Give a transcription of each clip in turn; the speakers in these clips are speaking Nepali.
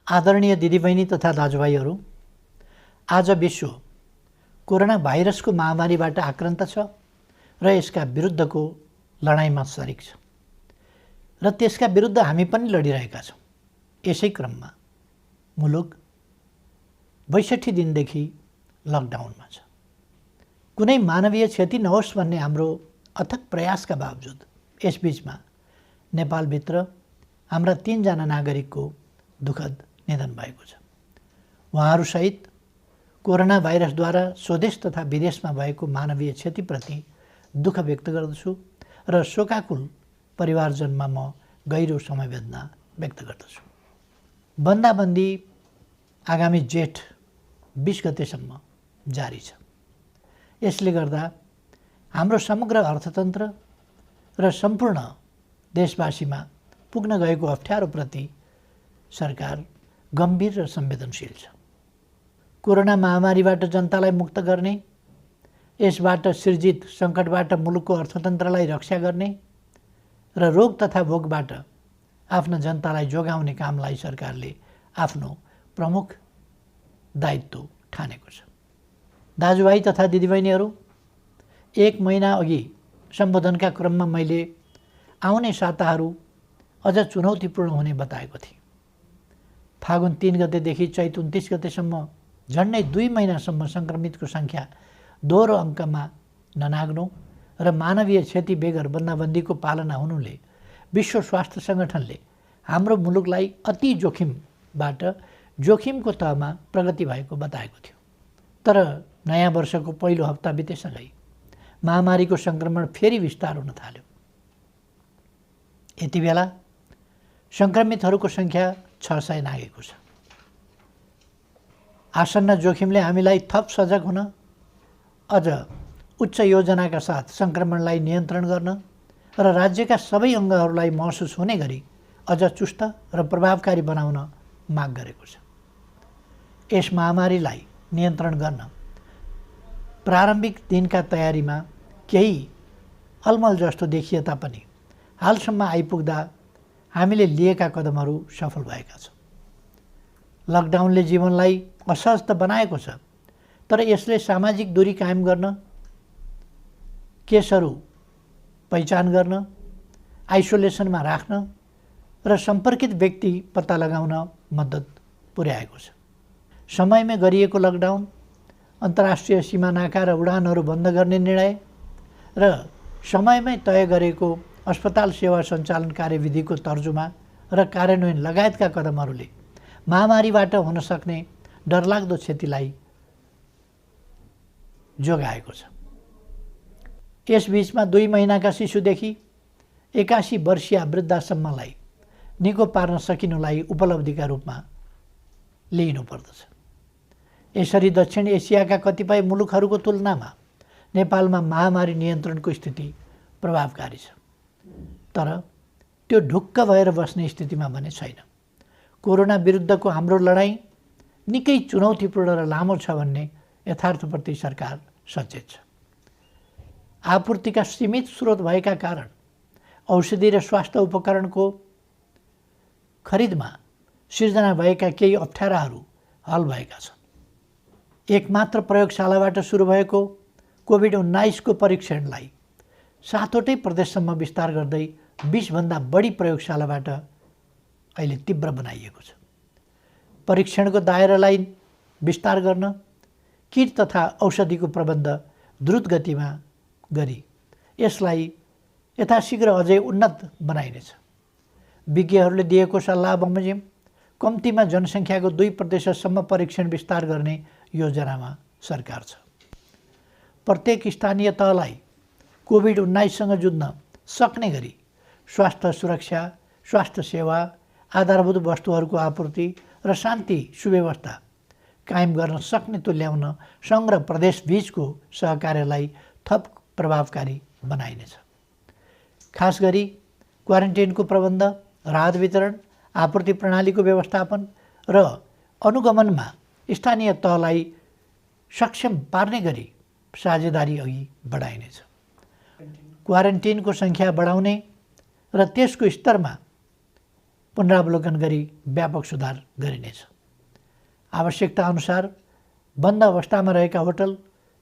आदरणीय दिदीबहिनी तथा दाजुभाइहरू, आज विश्व कोरोना भाइरसको महामारीबाट आक्रान्त छ र यसका विरुद्धको लडाईँमा सरिक छ र त्यसका विरुद्ध हामी पनि लडिरहेका छौँ। यसै क्रममा मुलुक 62 दिनदेखि लकडाउनमा छ। कुनै मानवीय क्षति नहोस् भन्ने हाम्रो अथक प्रयासका बावजुद यसबीचमा नेपालभित्र हाम्रा 3 जना नागरिकको दुःखद निधन भएको छ। उहाँहरूसहित कोरोना भाइरसद्वारा स्वदेश तथा विदेशमा भएको मानवीय क्षतिप्रति दुःख व्यक्त गर्दछु र शोकाकुल परिवारजनमा म गहिरो समवेदना व्यक्त गर्दछु। बन्दाबन्दी आगामी जेठ 20 गतेसम्म जारी छ। यसले गर्दा हाम्रो समग्र अर्थतन्त्र र सम्पूर्ण देशवासीमा पुग्न गएको अप्ठ्यारोप्रति सरकार गम्भीर र संवेदनशील छ। कोरोना महामारीबाट जनतालाई मुक्त गर्ने, यसबाट सिर्जित सङ्कटबाट मुलुकको अर्थतन्त्रलाई रक्षा गर्ने र रोग तथा भोगबाट आफ्ना जनतालाई जोगाउने कामलाई सरकारले आफ्नो प्रमुख दायित्व ठानेको छ। दाजुभाइ तथा दिदीबहिनीहरू, 1 महिना अघि सम्बोधनका क्रममा मैले आउने साताहरू अझ चुनौतीपूर्ण हुने बताएको थिएँ। फागुन 3 गतेदेखि चैत 29 गतेसम्म झन्डै 2 महिनासम्म सङ्क्रमितको सङ्ख्या दोहोरो अङ्कमा ननाग्नु र मानवीय क्षति बेगर बन्दाबन्दीको पालना हुनुले विश्व स्वास्थ्य सङ्गठनले हाम्रो मुलुकलाई अति जोखिमबाट जोखिमको तहमा प्रगति भएको बताएको थियो। तर नयाँ वर्षको पहिलो हप्ता बितेसँगै महामारीको सङ्क्रमण फेरि विस्तार हुन थाल्यो। यति बेला सङ्क्रमितहरूको सङ्ख्या 600 नागेको छ। आसन्न जोखिमले हामीलाई थप सजग हुन, अझ उच्च योजनाका साथ सङ्क्रमणलाई नियन्त्रण गर्न र राज्यका सबै अङ्गहरूलाई महसुस हुने गरी अझ चुस्त र प्रभावकारी बनाउन माग गरेको छ। यस महामारीलाई नियन्त्रण गर्न प्रारम्भिक दिनका तयारीमा केही अलमल जस्तो देखिए तापनि हालसम्म आइपुग्दा हामीले लिएका कदमहरू सफल भएका छन्। लकडाउनले जीवनलाई असहज त बनाएको छ, तर यसले सामाजिक दूरी कायम गर्न, केसहरू पहिचान गर्न, आइसोलेसनमा राख्न र सम्पर्कित व्यक्ति पत्ता लगाउन मद्दत पुर्याएको छ। समयमै गरिएको लकडाउन, अन्तर्राष्ट्रिय सीमानाका र उडानहरू बन्द गर्ने निर्णय र समयमै तय गरेको अस्पताल सेवा सञ्चालन कार्यविधिको तर्जुमा र कार्यान्वयन लगायतका कदमहरूले महामारीबाट हुन सक्ने डरलाग्दो क्षतिलाई जोगाएको छ। यसबीचमा 2 महिनाका शिशुदेखि 81 वर्षीय वृद्धासम्मलाई निको पार्न सकिनुलाई उपलब्धिका रूपमा लिइनुपर्दछ। यसरी दक्षिण एसियाका कतिपय मुलुकहरूको तुलनामा नेपालमा महामारी नियन्त्रणको स्थिति प्रभावकारी छ, तर त्यो ढुक्क भएर बस्ने स्थितिमा भने छैन। कोरोना विरुद्धको हाम्रो लडाईँ निकै चुनौतीपूर्ण र लामो छ भन्ने यथार्थप्रति सरकार सचेत छ। आपूर्तिका सीमित स्रोत भएका कारण औषधि र स्वास्थ्य उपकरणको खरिदमा सिर्जना भएका केही अप्ठ्याराहरू हल भएका छन्। एकमात्र प्रयोगशालाबाट सुरु भएको कोभिड-19 को परीक्षणलाई 7वटै प्रदेशसम्म विस्तार गर्दै 20 भन्दा बढी प्रयोगशालाबाट अहिले तीव्र बनाइएको छ। परीक्षणको दायरालाई विस्तार गर्न किट तथा औषधिको प्रबन्ध द्रुत गतिमा गरी यसलाई यथाशीघ्र अझै उन्नत बनाइनेछ। विज्ञहरूले दिएको सल्लाह बमोजिम कम्तीमा जनसङ्ख्याको 2% परीक्षण विस्तार गर्ने योजनामा सरकार छ। प्रत्येक स्थानीय तहलाई कोभिड-19सँग जुझ्न सक्ने गरी स्वास्थ्य सुरक्षा, स्वास्थ्य सेवा, आधारभूत वस्तुहरूको आपूर्ति र शान्ति सुव्यवस्था कायम गर्न सक्ने तुल्याउन सङ्घ र प्रदेशबीचको सहकार्यलाई थप प्रभावकारी बनाइनेछ। खास गरी क्वारेन्टाइनको प्रबन्ध, राहत वितरण, आपूर्ति प्रणालीको व्यवस्थापन र अनुगमनमा स्थानीय तहलाई सक्षम पार्ने गरी साझेदारी अघि बढाइनेछ। क्वारेन्टाइनको सङ्ख्या बढाउने र त्यसको स्तरमा पुनरावलोकन गरी व्यापक सुधार गरिनेछ। आवश्यकता अनुसार बन्द अवस्थामा रहेका होटल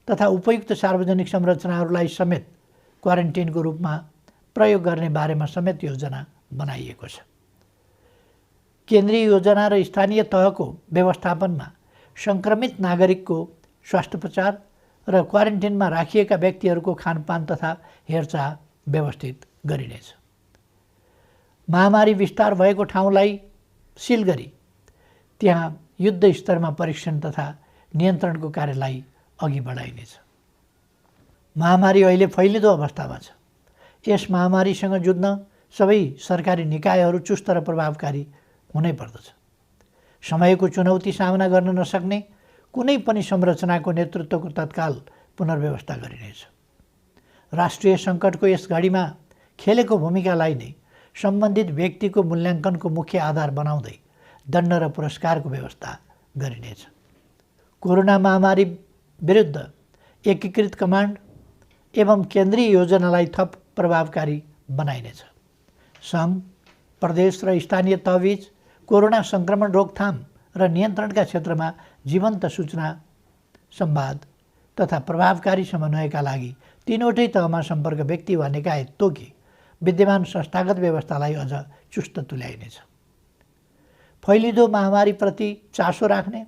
तथा उपयुक्त सार्वजनिक संरचनाहरूलाई समेत क्वारेन्टिनको रूपमा प्रयोग गर्ने बारेमा समेत योजना बनाइएको छ। केन्द्रीय योजना र स्थानीय तहको व्यवस्थापनमा सङ्क्रमित नागरिकको स्वास्थ्योपचार र क्वारेन्टिनमा राखिएका व्यक्तिहरूको खानपान तथा हेरचाह व्यवस्थित गरिनेछ। महामारी विस्तार भएको ठाउँलाई सिल गरी त्यहाँ युद्ध स्तरमा परीक्षण तथा नियन्त्रणको कार्यलाई अघि बढाइनेछ। महामारी अहिले फैलिँदो अवस्थामा छ। यस महामारीसँग जुझ्न सबै सरकारी निकायहरू चुस्त र प्रभावकारी हुनै पर्दछ। समयको चुनौती सामना गर्न नसक्ने कुनै पनि संरचनाको नेतृत्वको तत्काल पुनर्व्यवस्था गरिनेछ। राष्ट्रिय सङ्कटको यस घडीमा खेलेको भूमिकालाई नै सम्बन्धित व्यक्तिको मूल्याङ्कनको मुख्य आधार बनाउँदै दण्ड र पुरस्कारको व्यवस्था गरिनेछ। कोरोना महामारी विरुद्ध एकीकृत कमान्ड एवं केन्द्रीय योजनालाई थप प्रभावकारी बनाइनेछ। सङ्घ, प्रदेश र स्थानीय तहबीच कोरोना सङ्क्रमण रोकथाम र नियन्त्रणका क्षेत्रमा जीवन्त सूचना, संवाद तथा प्रभावकारी समन्वयका लागि तीनवटै तहमा सम्पर्क व्यक्ति वा निकाय तोकी विद्यमान संस्थागत व्यवस्थालाई अझ चुस्त तुल्याइनेछ। फैलिँदो महामारीप्रति चासो राख्ने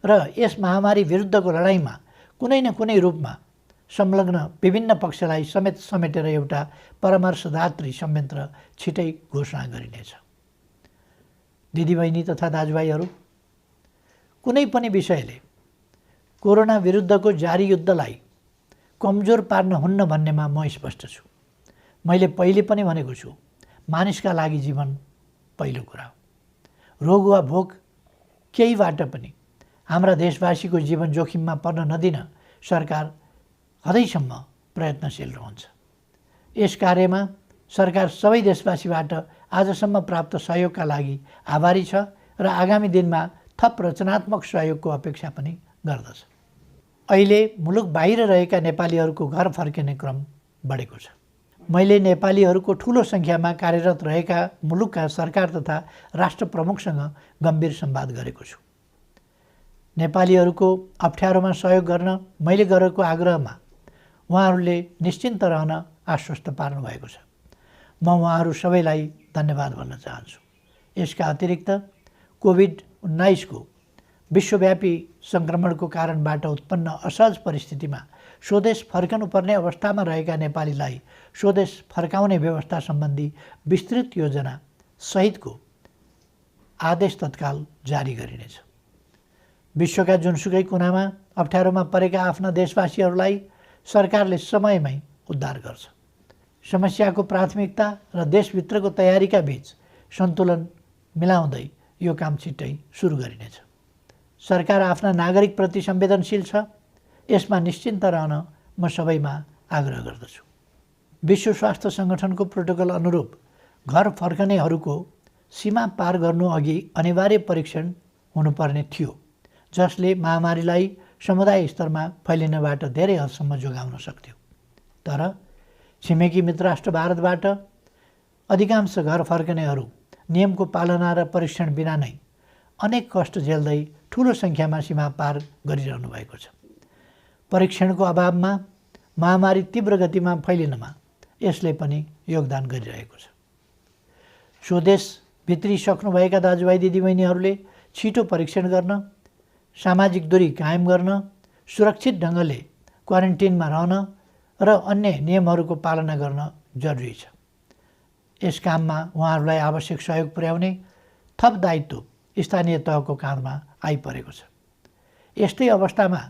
र यस महामारी विरुद्धको लडाइँमा कुनै न कुनै रूपमा संलग्न विभिन्न पक्षलाई समेटेर एउटा परामर्शदात्री संयन्त्र छिटै घोषणा गरिनेछ। दिदीबहिनी तथा दाजुभाइहरू, कुनै पनि विषयले कोरोना विरुद्धको जारी युद्धलाई कमजोर पार्न हुन्न भन्नेमा म स्पष्ट छु। मैले पहिले पनि भनेको छु, मानिसका लागि जीवन पहिलो कुरा हो। रोग वा भोक केहीबाट पनि हाम्रा देशवासीको जीवन जोखिममा पर्न नदिन सरकार हदैसम्म प्रयत्नशील रहन्छ। यस कार्यमा सरकार सबै देशवासीबाट आजसम्म प्राप्त सहयोगका लागि आभारी छ र आगामी दिनमा थप रचनात्मक सहयोगको अपेक्षा पनि गर्दछ। अहिले मुलुक बाहिर रहेका नेपालीहरूको घर फर्किने क्रम बढेको छ। मैले नेपालीहरूको ठुलो सङ्ख्यामा कार्यरत रहेका मुलुकका सरकार तथा राष्ट्र प्रमुखसँग गम्भीर संवाद गरेको छु। नेपालीहरूको अप्ठ्यारोमा सहयोग गर्न मैले गरेको आग्रहमा उहाँहरूले निश्चिन्त रहन आश्वस्त पार्नु भएको छ। म उहाँहरू सबैलाई धन्यवाद भन्न चाहन्छु। यसका अतिरिक्त कोभिड-19 को विश्वव्यापी सङ्क्रमणको कारणबाट उत्पन्न असहज परिस्थितिमा स्वदेश फर्कनुपर्ने अवस्थामा रहेका नेपालीलाई स्वदेश फर्काउने व्यवस्था सम्बन्धी विस्तृत योजना सहितको आदेश तत्काल जारी गरिनेछ। विश्वका जुनसुकै कुनामा अप्ठ्यारोमा परेका आफ्ना देशवासीहरूलाई सरकारले समयमै उद्धार गर्छ। समस्याको प्राथमिकता र देशभित्रको तयारीका बीच सन्तुलन मिलाउँदै यो काम छिट्टै सुरु गरिनेछ। सरकार आफ्ना नागरिकप्रति संवेदनशील छ, यसमा निश्चिन्त रहन म सबैमा आग्रह गर्दछु। विश्व स्वास्थ्य सङ्गठनको प्रोटोकल अनुरूप घर फर्कनेहरूको सीमा पार गर्नु अघि अनिवार्य परीक्षण हुनुपर्ने थियो, जसले महामारीलाई समुदाय स्तरमा फैलिनबाट धेरै हदसम्म जोगाउन सक्थ्यो। तर छिमेकी मित्र राष्ट्र भारतबाट अधिकांश घर फर्कनेहरू नियमको पालना र परीक्षण बिना नै अनेक कष्ट झेल्दै ठुलो सङ्ख्यामा सीमा पार गरिरहनु भएको छ। परीक्षणको अभावमा महामारी तीव्र गतिमा फैलिनमा यसले पनि योगदान गरिरहेको छ। स्वदेश भित्रिसक्नुभएका दाजुभाइ दिदीबहिनीहरूले छिटो परीक्षण गर्न, सामाजिक दूरी कायम गर्न, सुरक्षित ढङ्गले क्वारेन्टिनमा रहन र अन्य नियमहरूको पालना गर्न जरुरी छ। यस काममा उहाँहरूलाई आवश्यक सहयोग पुर्याउने थप दायित्व स्थानीय तहको काँधमा आइपरेको छ। यस्तै अवस्थामा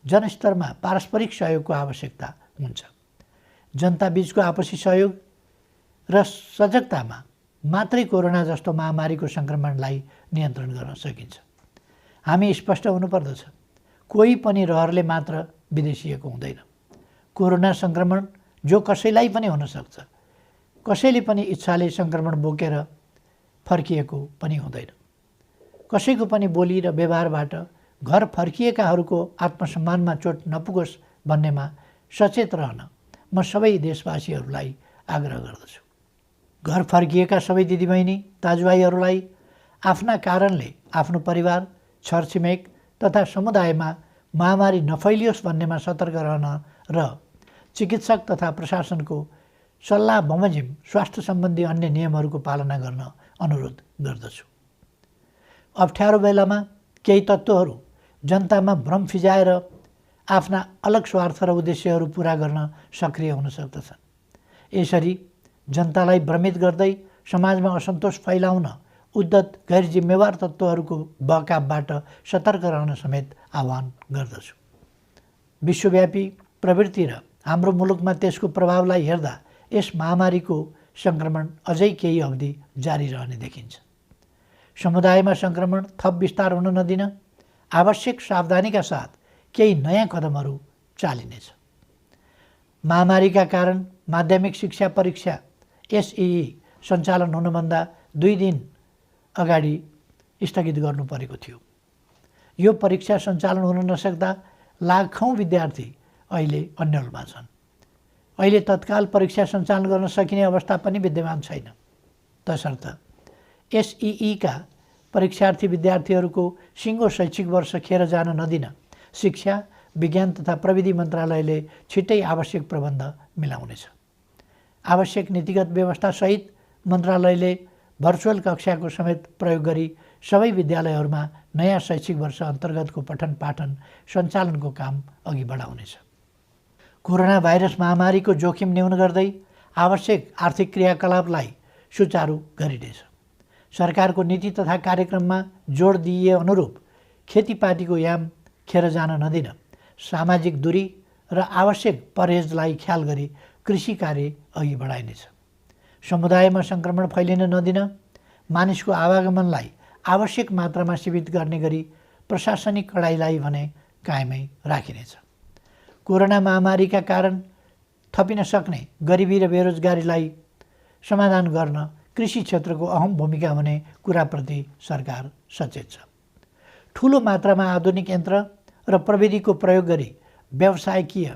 जनस्तरमा पारस्परिक सहयोगको आवश्यकता हुन्छ। जनताबीचको आपसी सहयोग र सजगतामा मात्रै कोरोना जस्तो महामारीको सङ्क्रमणलाई नियन्त्रण गर्न सकिन्छ। हामी स्पष्ट हुनुपर्दछ, कोही पनि रहरले मात्र विदेशिएको हुँदैन। कोरोना सङ्क्रमण जो कसैलाई पनि हुनसक्छ, कसैले पनि इच्छाले सङ्क्रमण बोकेर फर्किएको पनि हुँदैन। कसैको पनि बोली र व्यवहारबाट घर फर्किएकाहरूको आत्मसम्मानमा चोट नपुगोस् भन्नेमा सचेत रहन म सबै देशवासीहरूलाई आग्रह गर्दछु। घर फर्किएका सबै दिदीबहिनी दाजुभाइहरूलाई आफ्ना कारणले आफ्नो परिवार, छरछिमेक तथा समुदायमा महामारी नफैलियोस् भन्नेमा सतर्क रहन र चिकित्सक तथा प्रशासनको सल्लाह बमोजिम स्वास्थ्य सम्बन्धी अन्य नियमहरूको पालना गर्न अनुरोध गर्दछु। अप्ठ्यारो बेलामा केही तत्त्वहरू जनतामा भ्रम फिजाएर आफ्ना अलग स्वार्थ र उद्देश्यहरू पुरा गर्न सक्रिय हुन सक्दछन्। यसरी जनतालाई भ्रमित गर्दै समाजमा असन्तोष फैलाउन उद्धत गैर जिम्मेवार तत्त्वहरूको बहकावबाट सतर्क रहन समेत आह्वान गर्दछु। विश्वव्यापी प्रवृत्ति र हाम्रो मुलुकमा त्यसको प्रभावलाई हेर्दा यस महामारीको सङ्क्रमण अझै केही अवधि जारी रहने देखिन्छ। समुदायमा सङ्क्रमण थप विस्तार हुन नदिन आवश्यक सावधानीका साथ केही नयाँ कदमहरू चालिनेछ। महामारीका कारण माध्यमिक शिक्षा परीक्षा एसईई सञ्चालन हुनुभन्दा 2 दिन अगाडि स्थगित गर्नु परेको थियो। यो परीक्षा सञ्चालन हुन नसक्दा लाखौँ विद्यार्थी अहिले अन्यलमा छन्। अहिले तत्काल परीक्षा सञ्चालन गर्न सकिने अवस्था पनि विद्यमान छैन। तसर्थ एसईईका परीक्षार्थी विद्यार्थीहरूको सिङ्गो शैक्षिक वर्ष खेर जान नदिन शिक्षा, विज्ञान तथा प्रविधि मन्त्रालयले छिट्टै आवश्यक प्रबन्ध मिलाउनेछ। आवश्यक नीतिगत व्यवस्थासहित मन्त्रालयले भर्चुअल कक्षाको समेत प्रयोग गरी सबै विद्यालयहरूमा नयाँ शैक्षिक वर्ष अन्तर्गतको पठन पाठन सञ्चालनको काम अघि बढाउनेछ। कोरोना भाइरस महामारीको जोखिम न्यून गर्दै आवश्यक आर्थिक क्रियाकलापलाई सुचारू गरिनेछ। सरकारको नीति तथा कार्यक्रममा जोड दिइए अनुरूप खेतीपातीको याम खेर जान नदिन सामाजिक दूरी र आवश्यक परहेजलाई ख्याल गरी कृषि कार्य अघि बढाइनेछ। समुदायमा सङ्क्रमण फैलिन नदिन मानिसको आवागमनलाई आवश्यक मात्रामा सीमित गर्ने गरी प्रशासनिक कडाइलाई भने कायमै राखिनेछ। कोरोना महामारीका कारण थपिन सक्ने गरिबी र बेरोजगारीलाई समाधान गर्न कृषि क्षेत्रको अहम भूमिका हुने कुराप्रति सरकार सचेत छ। ठुलो मात्रामा आधुनिक यन्त्र र प्रविधिको प्रयोग गरी व्यावसायिकीय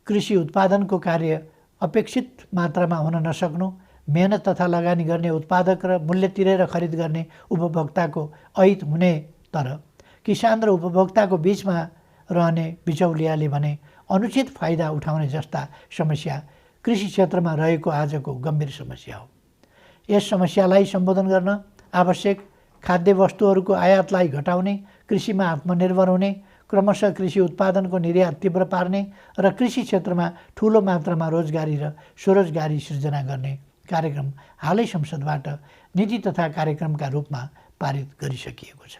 कृषि उत्पादनको कार्य अपेक्षित मात्रामा हुन नसक्नु, मेहनत तथा लगानी गर्ने उत्पादक र मूल्य तिरेर खरिद गर्ने उपभोक्ताको अहित हुने, तर किसान र उपभोक्ताको बीचमा रहने बिचौलियाले भने अनुचित फाइदा उठाउने जस्ता समस्या कृषि क्षेत्रमा रहेको आजको गम्भीर समस्या हो। यस समस्यालाई सम्बोधन गर्न आवश्यक खाद्य वस्तुहरूको आयातलाई घटाउने, कृषिमा आत्मनिर्भर हुने, क्रमशः कृषि उत्पादनको निर्यात तीव्र पार्ने र कृषि क्षेत्रमा ठुलो मात्रामा रोजगारी र स्वरोजगारी सृजना गर्ने कार्यक्रम हालै संसदबाट नीति तथा कार्यक्रमका रूपमा पारित गरिसकिएको छ।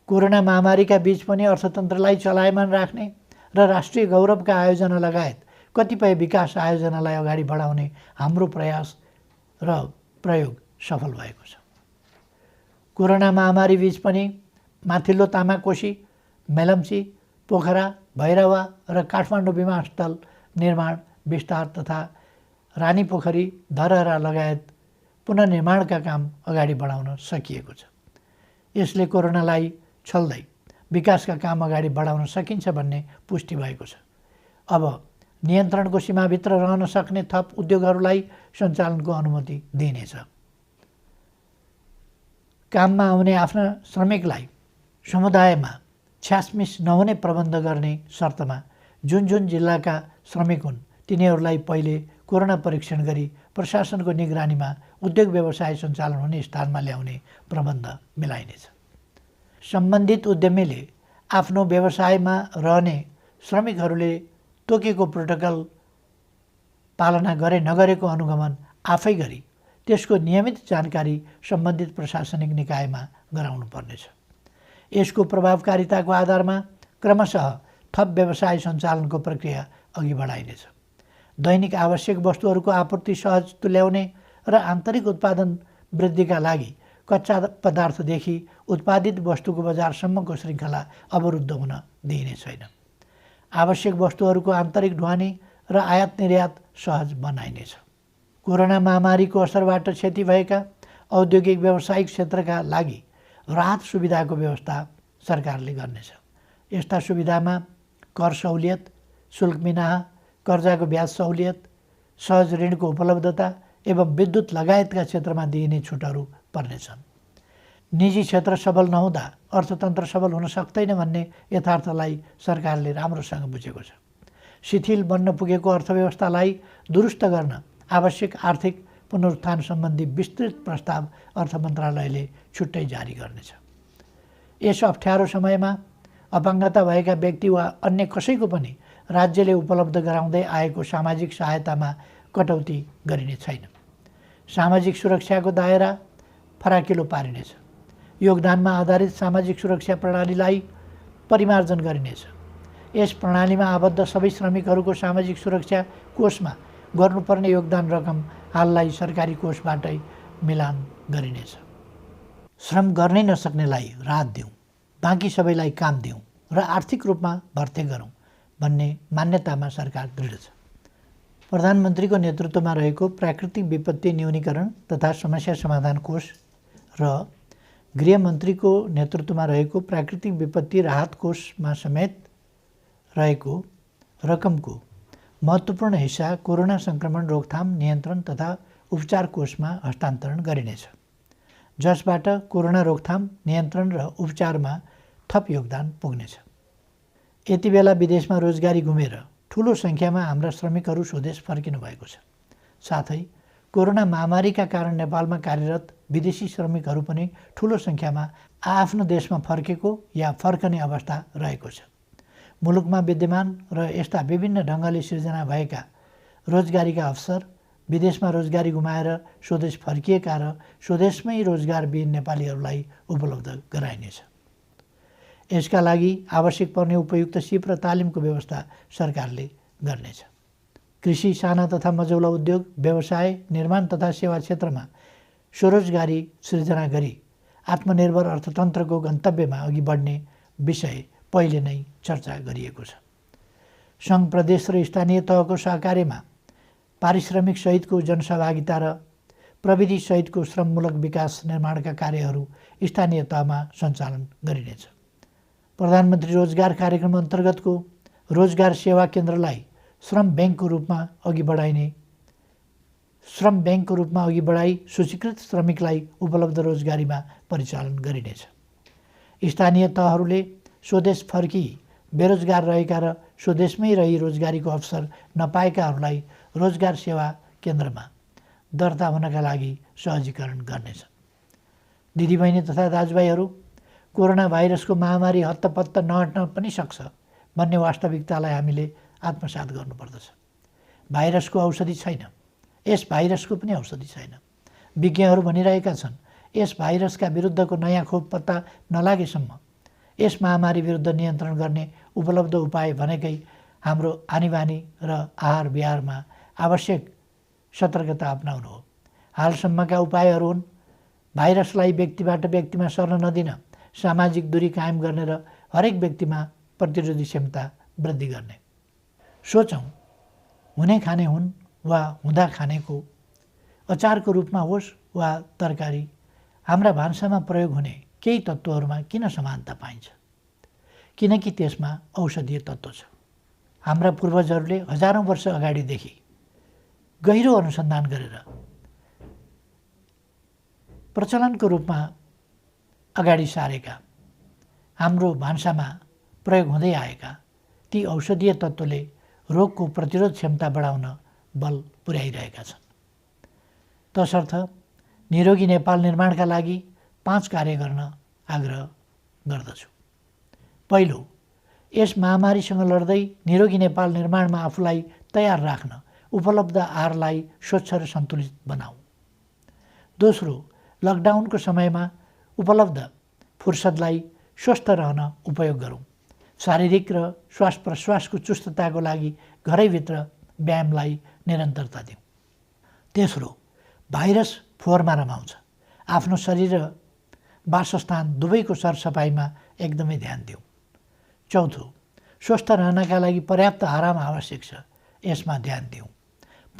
कोरोना महामारीका बीच पनि अर्थतन्त्रलाई चलायमान राख्ने र राष्ट्रिय गौरवका आयोजना लगायत कतिपय विकास आयोजनालाई अगाडि बढाउने हाम्रो प्रयास र प्रयोग सफल भएको छ। कोरोना महामारी बीच पनि माथिल्लो तामाकोशी, मेलम्ची, पोखरा, भैरवा र काठमाडौँ विमानस्थल निर्माण विस्तार तथा रानीपोखरी, धरहरा लगायत पुनर्निर्माणका काम अगाडि बढाउन सकिएको छ। यसले कोरोनालाई छल्दै विकासका काम अगाडि बढाउन सकिन्छ भन्ने पुष्टि भएको छ। अब नियन्त्रणको सीमाभित्र रहन सक्ने थप उद्योगहरूलाई सञ्चालनको अनुमति दिइनेछ। काममा आउने आफ्ना श्रमिकलाई समुदायमा छ्यासमिस नहुने प्रबन्ध गर्ने शर्तमा जुन जिल्लाका श्रमिक हुन् तिनीहरूलाई पहिले कोरोना परीक्षण गरी प्रशासनको निगरानीमा उद्योग व्यवसाय सञ्चालन हुने स्थानमा ल्याउने प्रबन्ध मिलाइनेछ। सम्बन्धित उद्यमीले आफ्नो व्यवसायमा रहने श्रमिकहरूले तोकेको प्रोटोकल पालना गरे नगरेको अनुगमन आफै गरी त्यसको नियमित जानकारी सम्बन्धित प्रशासनिक निकायमा गराउनु पर्नेछ। यसको प्रभावकारिताको आधारमा क्रमशः थप व्यवसाय सञ्चालनको प्रक्रिया अघि बढाइनेछ। दैनिक आवश्यक वस्तुहरूको आपूर्ति सहज तुल्याउने र आन्तरिक उत्पादन वृद्धिका लागि कच्चा पदार्थदेखि उत्पादित वस्तुको बजारसम्मको श्रृङ्खला अवरुद्ध हुन दिइने छैन। आवश्यक वस्तुहरूको आन्तरिक ढुवानी र आयात निर्यात सहज बनाइनेछ। कोरोना महामारीको असरबाट क्षति भएका औद्योगिक व्यावसायिक क्षेत्रका लागि राहत सुविधाको व्यवस्था सरकारले गर्नेछ। यस्ता सुविधामा कर सहुलियत, शुल्क मिनाहा, कर्जाको ब्याज सहुलियत, सहज ऋणको उपलब्धता, एवं विद्युत लगायतका क्षेत्रमा दिइने छुटहरू पर्नेछन्। निजी क्षेत्र सबल नहुँदा अर्थतन्त्र सबल हुन सक्दैन भन्ने यथार्थलाई सरकारले राम्रोसँग बुझेको छ। शिथिल बन्न पुगेको अर्थव्यवस्थालाई दुरुस्त गर्न आवश्यक आर्थिक पुनरुत्थान सम्बन्धी विस्तृत प्रस्ताव अर्थ मन्त्रालयले छुट्टै जारी गर्नेछ। यस अप्ठ्यारो समयमा अपाङ्गता भएका व्यक्ति वा अन्य कसैको पनि राज्यले उपलब्ध गराउँदै आएको सामाजिक सहायतामा कटौती गरिने छैन। सामाजिक सुरक्षाको दायरा फराकिलो पारिनेछ। योगदानमा आधारित सामाजिक सुरक्षा प्रणालीलाई परिमार्जन गरिनेछ। यस प्रणालीमा आबद्ध सबै श्रमिकहरूको सामाजिक सुरक्षा कोषमा गर्नुपर्ने योगदान रकम हाललाई सरकारी कोषबाटै मिलान गरिनेछ। श्रम गर्नै नसक्नेलाई राहत दिउँ, बाँकी सबैलाई काम दिउँ र आर्थिक रूपमा भर्ते गरौँ भन्ने मान्यतामा सरकार दृढ छ। प्रधानमन्त्रीको नेतृत्वमा रहेको प्राकृतिक विपत्ति न्यूनीकरण तथा समस्या समाधान कोष र गृहमन्त्रीको नेतृत्वमा रहेको प्राकृतिक विपत्ति राहत कोषमा समेत रहेको रकमको महत्त्वपूर्ण हिस्सा कोरोना सङ्क्रमण रोकथाम नियन्त्रण तथा उपचार कोषमा हस्तान्तरण गरिनेछ, जसबाट कोरोना रोकथाम नियन्त्रण र उपचारमा थप योगदान पुग्नेछ। यति बेला विदेशमा रोजगारी गुमेर ठुलो सङ्ख्यामा हाम्रा श्रमिकहरू स्वदेश फर्किनु भएको छ। साथै कोरोना महामारीका कारण नेपालमा कार्यरत विदेशी श्रमिकहरू पनि ठुलो सङ्ख्यामा आफ्नो देशमा फर्केको या फर्कने अवस्था रहेको छ। मुलुकमा विद्यमान र यस्ता विभिन्न ढङ्गले सिर्जना भएका रोजगारीका अवसर, विदेशमा रोजगारी गुमाएर स्वदेश फर्किएका र स्वदेशमै रोजगारविहीन नेपालीहरूलाई उपलब्ध गराइनेछ। यसका लागि आवश्यक पर्ने उपयुक्त सिप र तालिमको व्यवस्था सरकारले गर्नेछ। कृषि, साना तथा मझौला उद्योग, व्यवसाय, निर्माण तथा सेवा क्षेत्रमा स्वरोजगारी सृजना गरी आत्मनिर्भर अर्थतन्त्रको गन्तव्यमा अघि बढ्ने विषय पहिले नै चर्चा गरिएको छ। सङ्घ, प्रदेश र स्थानीय तहको सहकार्यमा पारिश्रमिक सहितको जनसहभागिता र प्रविधि सहितको श्रममूलक विकास निर्माणका कार्यहरू स्थानीय तहमा सञ्चालन गरिनेछ। प्रधानमन्त्री रोजगार कार्यक्रम अन्तर्गतको रोजगार सेवा केन्द्रलाई श्रम ब्याङ्कको रूपमा अघि बढाई सूचीकृत श्रमिकलाई उपलब्ध रोजगारीमा परिचालन गरिनेछ। स्थानीय तहहरूले स्वदेश फर्की बेरोजगार रहेका र स्वदेशमै रही रोजगारीको अवसर नपाएकाहरूलाई रोजगार सेवा केन्द्रमा दर्ता हुनका लागि सहजीकरण गर्नेछ। दिदीबहिनी तथा दाजुभाइहरू, कोरोना भाइरसको महामारी हत्तपत्त नहट्न पनि सक्छ भन्ने वास्तविकतालाई हामीले आत्मसात गर्नुपर्दछ। भाइरसको औषधि छैन, यस भाइरसको पनि औषधि छैन। विज्ञहरू भनिरहेका छन्, यस भाइरसका विरुद्धको नयाँ खोप पत्ता नलागेसम्म यस महामारी विरुद्ध नियन्त्रण गर्ने उपलब्ध उपाय भनेकै हाम्रो आनीबानी र आहार विहारमा आवश्यक सतर्कता अपनाउनु हो। हालसम्मका उपायहरू हुन् भाइरसलाई व्यक्तिबाट व्यक्तिमा सर्न नदिन, सामाजिक दूरी कायम गर्ने र हरेक व्यक्तिमा प्रतिरोधी क्षमता वृद्धि गर्ने। सोचौँ, हुने खाने हुन् वा हुँदा खानेको अचारको रूपमा होस् वा तरकारी, हाम्रा भान्सामा प्रयोग हुने केही तत्त्वहरूमा किन समानता पाइन्छ? किनकि त्यसमा औषधीय तत्त्व छ। हाम्रा पूर्वजहरूले हजारौँ वर्ष अगाडिदेखि गहिरो अनुसन्धान गरेर प्रचलनको रूपमा अगाडि सारेका, हाम्रो भान्सामा प्रयोग हुँदै आएका ती औषधीय तत्त्वले रोगको प्रतिरोध क्षमता बढाउन बल पुर्याइरहेका छन्। तसर्थ निरोगी नेपाल निर्माणका लागि 5 कार्य गर्न आग्रह गर्दछु। पहिलो, यस महामारीसँग लड्दै निरोगी नेपाल निर्माणमा आफूलाई तयार राख्न उपलब्ध आहारलाई स्वच्छ र सन्तुलित बनाऊ। दोस्रो, लकडाउनको समयमा उपलब्ध फुर्सदलाई स्वस्थ रहन उपयोग गरौँ। शारीरिक र श्वास प्रश्वासको चुस्तताको लागि घरैभित्र व्यायामलाई निरन्तरता दिउँ। तेस्रो, भाइरस फोहोरमा रमाउँछ। आफ्नो शरीर र वासस्थान दुवैको सरसफाइमा एकदमै ध्यान दिउँ। चौथो, स्वस्थ रहनका लागि पर्याप्त आराम आवश्यक छ, यसमा ध्यान दिउँ।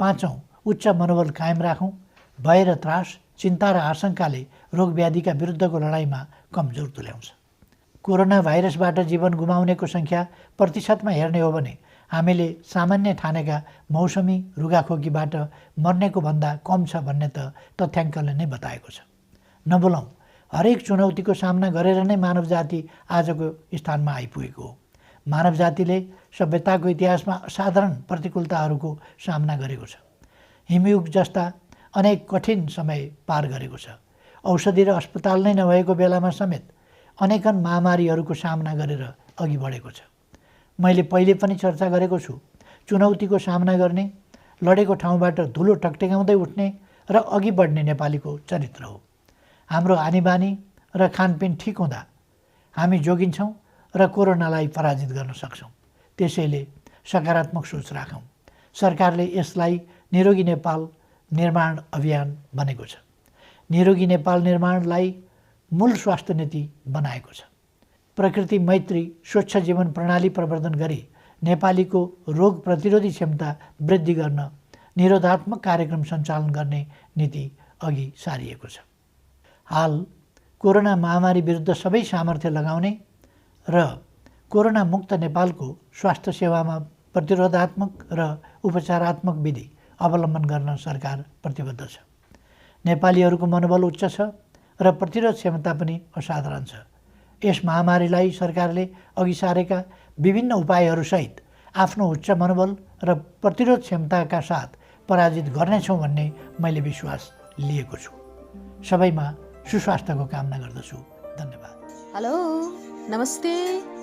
पाँचौँ, उच्च मनोबल कायम राखौँ। भय र त्रास, चिन्ता र आशंकाले रोगव्याधिका विरुद्धको लडाइँमा कमजोर तुल्याउँछ। कोरोना भाइरसबाट जीवन गुमाउनेको सङ्ख्या प्रतिशतमा हेर्ने हो भने हामीले सामान्य ठानेका मौसमी रुगाखोकीबाट मर्नेको भन्दा कम छ भन्ने त तथ्याङ्कले नै बताएको छ। नबोलौँ, हरेक चुनौतीको सामना गरेर नै मानव जाति आजको स्थानमा आइपुगेको हो। मानव जातिले सभ्यताको इतिहासमा असाधारण प्रतिकूलताहरूको सामना गरेको छ। हिमयुग जस्ता अनेक कठिन समय पार गरेको छ। औषधि र अस्पताल नै नभएको बेलामा समेत अनेकन महामारीहरूको सामना गरेर अघि बढेको छ। मैले पहिले पनि चर्चा गरेको छु, चुनौतीको सामना गर्ने, लडेको ठाउँबाट धुलो टकटकाउँदै उठ्ने र अघि बढ्ने नेपालीको चरित्र हो। हाम्रो आनीबानी र खानपिन ठिक हुँदा हामी जोगिन्छौँ र कोरोनालाई पराजित गर्न सक्छौँ। त्यसैले सकारात्मक सोच राखौँ। सरकारले यसलाई निरोगी नेपाल निर्माण अभियान भनेको छ। निरोगी नेपाल निर्माणलाई मूल स्वास्थ्य नीति बनाएको छ। प्रकृति मैत्री स्वच्छ जीवन प्रणाली प्रवर्धन गरी नेपालीको रोग प्रतिरोधी क्षमता वृद्धि गर्न निरोधात्मक कार्यक्रम सञ्चालन गर्ने नीति अघि सारिएको छ। हाल कोरोना महामारी विरुद्ध सबै सामर्थ्य लगाउने र कोरोना मुक्त नेपालको स्वास्थ्य सेवामा प्रतिरोधात्मक र उपचारात्मक विधि अवलम्बन गर्न सरकार प्रतिबद्ध छ। नेपालीहरूको मनोबल उच्च छ र प्रतिरोध क्षमता पनि असाधारण छ। यस महामारीलाई सरकारले अघि सारेका विभिन्न उपायहरूसहित आफ्नो उच्च मनोबल र प्रतिरोध क्षमताका साथ पराजित गर्नेछौँ भन्ने मैले विश्वास लिएको छु। सबैमा सुस्वास्थ्यको कामना गर्दछु। धन्यवाद। हेलो, नमस्ते।